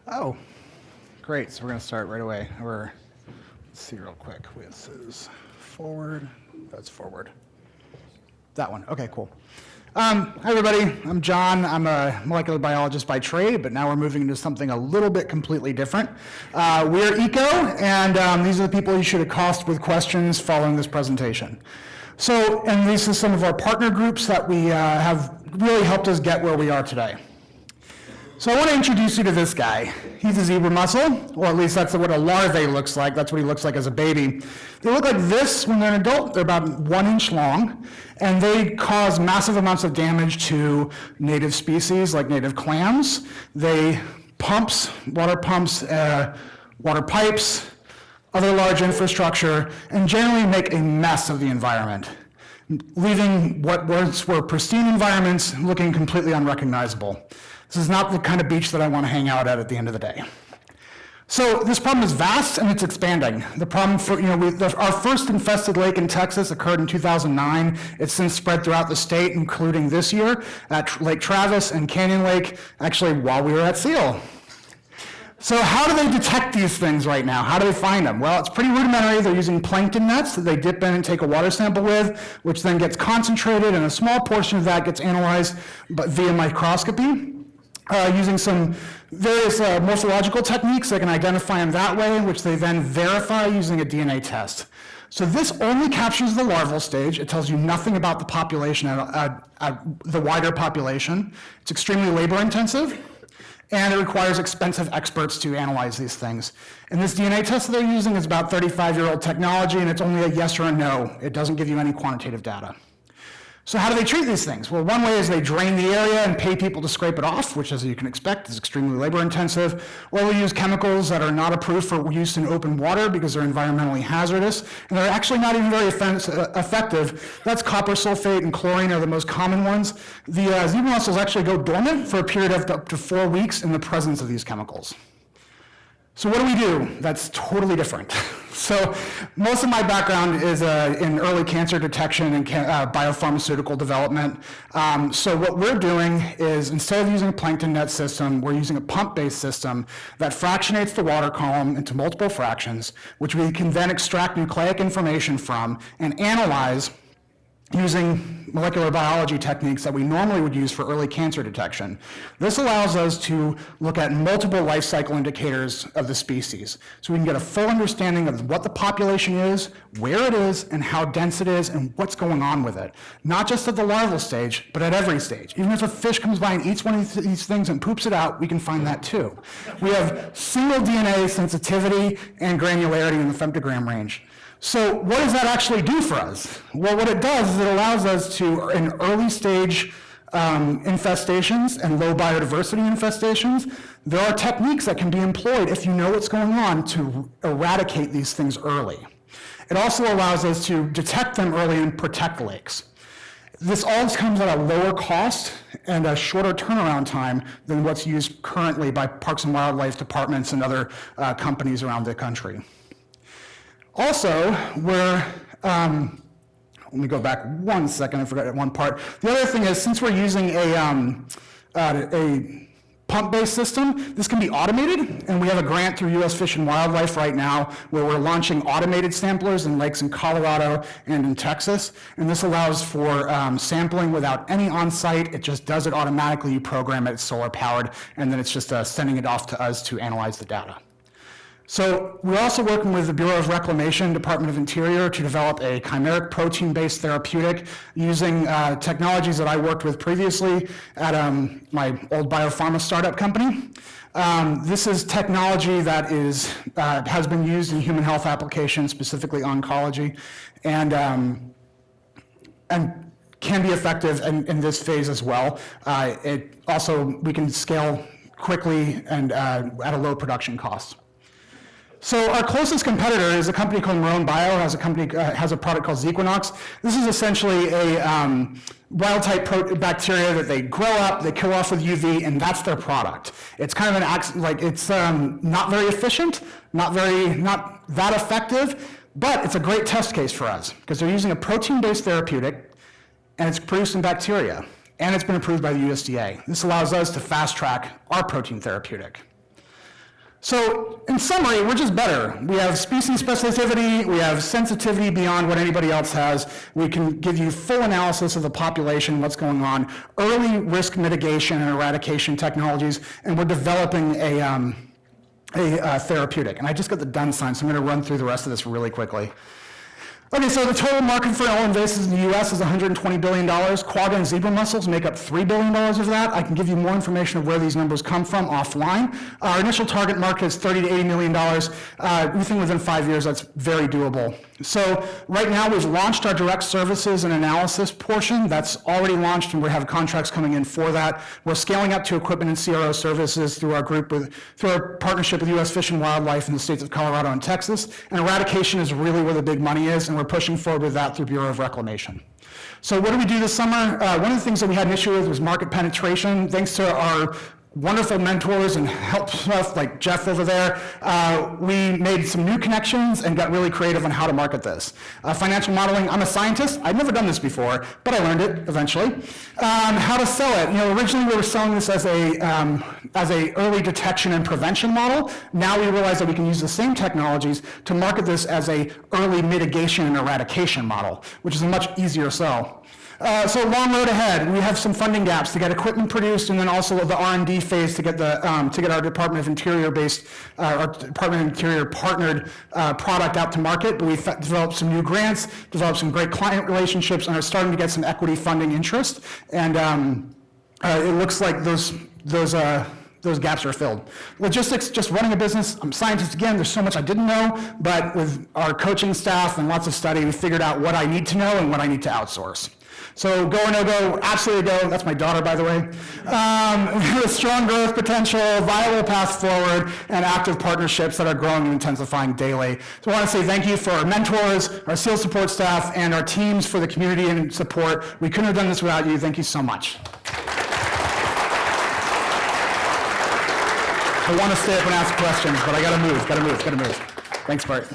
Oh, great. So we're going to start right away. Let's see real quick. This is forward. That's forward. That one. Okay, cool. Hi, everybody. I'm John. I'm a molecular biologist by trade, but now we're moving into something a little bit completely different. We're EQO, and these are the people you should accost with questions following this presentation. So, and these are some of our partner groups that we have really helped us get where we are today. So I want to introduce you to this guy. He's a zebra mussel, or at least that's what a larvae looks like. That's what he looks like as a baby. They look like this when they're an adult. They're about 1 inch long, and they cause massive amounts of damage to native species like native clams. They water pumps, water pipes, other large infrastructure, and generally make a mess of the environment, leaving what once were pristine environments looking completely unrecognizable. This is not the kind of beach that I want to hang out at the end of the day. So this problem is vast and it's expanding. The problem for, our first infested lake in Texas occurred in 2009. It's since spread throughout the state, including this year at Lake Travis and Canyon Lake, actually while we were at SEAL. So how do they detect these things right now? How do they find them? Well, it's pretty rudimentary. They're using plankton nets that they dip in and take a water sample with, which then gets concentrated, and a small portion of that gets analyzed via microscopy. Using some various morphological techniques, they can identify them that way, which they then verify using a DNA test. So this only captures the larval stage. It tells you nothing about the population, the wider population. It's extremely labor intensive, and it requires expensive experts to analyze these things. And this DNA test that they're using is about 35-year-old technology, and it's only a yes or a no. It doesn't give you any quantitative data. So how do they treat these things? Well, one way is they drain the area and pay people to scrape it off, which, as you can expect, is extremely labor intensive. Or we use chemicals that are not approved for use in open water because they're environmentally hazardous, and they're actually not even very effective. That's copper sulfate and chlorine are the most common ones. The zebra mussels actually go dormant for a period of up to 4 weeks in the presence of these chemicals. So what do we do that's totally different? So most of my background is in early cancer detection and biopharmaceutical development. So what we're doing is, instead of using a plankton net system, we're using a pump-based system that fractionates the water column into multiple fractions, which we can then extract nucleic information from and analyze using molecular biology techniques that we normally would use for early cancer detection. This allows us to look at multiple life cycle indicators of the species, so we can get a full understanding of what the population is, where it is, and how dense it is, and what's going on with it. Not just at the larval stage, but at every stage. Even if a fish comes by and eats one of these things and poops it out, we can find that too. We have single DNA sensitivity and granularity in the femtogram range. So what does that actually do for us? Well, what it does is it allows us to, in early stage infestations and low biodiversity infestations, there are techniques that can be employed if you know what's going on to eradicate these things early. It also allows us to detect them early and protect lakes. This all comes at a lower cost and a shorter turnaround time than what's used currently by Parks and Wildlife departments and other companies around the country. Also, let me go back 1 second, I forgot one part. The other thing is, since we're using a pump-based system, this can be automated, and we have a grant through U.S. Fish and Wildlife right now where we're launching automated samplers in lakes in Colorado and in Texas, and this allows for sampling without any on-site. It just does it automatically. You program it, it's solar-powered, and then it's just sending it off to us to analyze the data. So we're also working with the Bureau of Reclamation, Department of Interior, to develop a chimeric protein-based therapeutic using technologies that I worked with previously at my old biopharma startup company. This is technology that has been used in human health applications, specifically oncology, and can be effective in this phase as well. We can scale quickly and at a low production cost. So our closest competitor is a company called Marone Bio, has a product called Zequinox. This is essentially a wild-type bacteria that they grow up, they kill off with UV, and that's their product. It's kind of it's not very efficient, not that effective, but it's a great test case for us because they're using a protein-based therapeutic, and it's produced in bacteria. and it's been approved by the USDA. This allows us to fast track our protein therapeutic. So in summary, we're just better. We have species specificity, we have sensitivity beyond what anybody else has. We can give you full analysis of the population, what's going on, early risk mitigation and eradication technologies, and we're developing a therapeutic. And I just got the done sign, so I'm gonna run through the rest of this really quickly. Okay, so the total market for all invasives in the US is $120 billion. Quagga and zebra mussels make up $3 billion of that. I can give you more information of where these numbers come from offline. Our initial target market is $30 to $80 million. We think within 5 years that's very doable. So right now we've launched our direct services and analysis portion. That's already launched and we have contracts coming in for that. We're scaling up to equipment and CRO services through our partnership with US Fish and Wildlife in the states of Colorado and Texas. And eradication is really where the big money is, and we're pushing forward with that through Bureau of Reclamation. So what did we do this summer? One of the things that we had an issue with was market penetration. Thanks to our wonderful mentors and help stuff like Jeff over there, we made some new connections and got really creative on how to market this. Financial modeling, I'm a scientist. I'd never done this before, but I learned it eventually. How to sell it. Originally we were selling this as a early detection and prevention model. Now we realize that we can use the same technologies to market this as a early mitigation and eradication model, which is a much easier sell. So long road ahead. We have some funding gaps to get equipment produced, and then also the R&D phase to get our Department of Interior partnered product out to market. But we've developed some new grants, developed some great client relationships, and are starting to get some equity funding interest. And it looks like those gaps are filled. Logistics, just running a business. I'm a scientist again, there's so much I didn't know, but with our coaching staff and lots of study, we figured out what I need to know and what I need to outsource. So go or no go, absolutely go. That's my daughter, by the way. With strong growth potential, viable path forward, and active partnerships that are growing and intensifying daily. So I want to say thank you for our mentors, our SEAL support staff, and our teams for the community and support. We couldn't have done this without you. Thank you so much. I want to stay up and ask questions, but I gotta move. Thanks, Bart.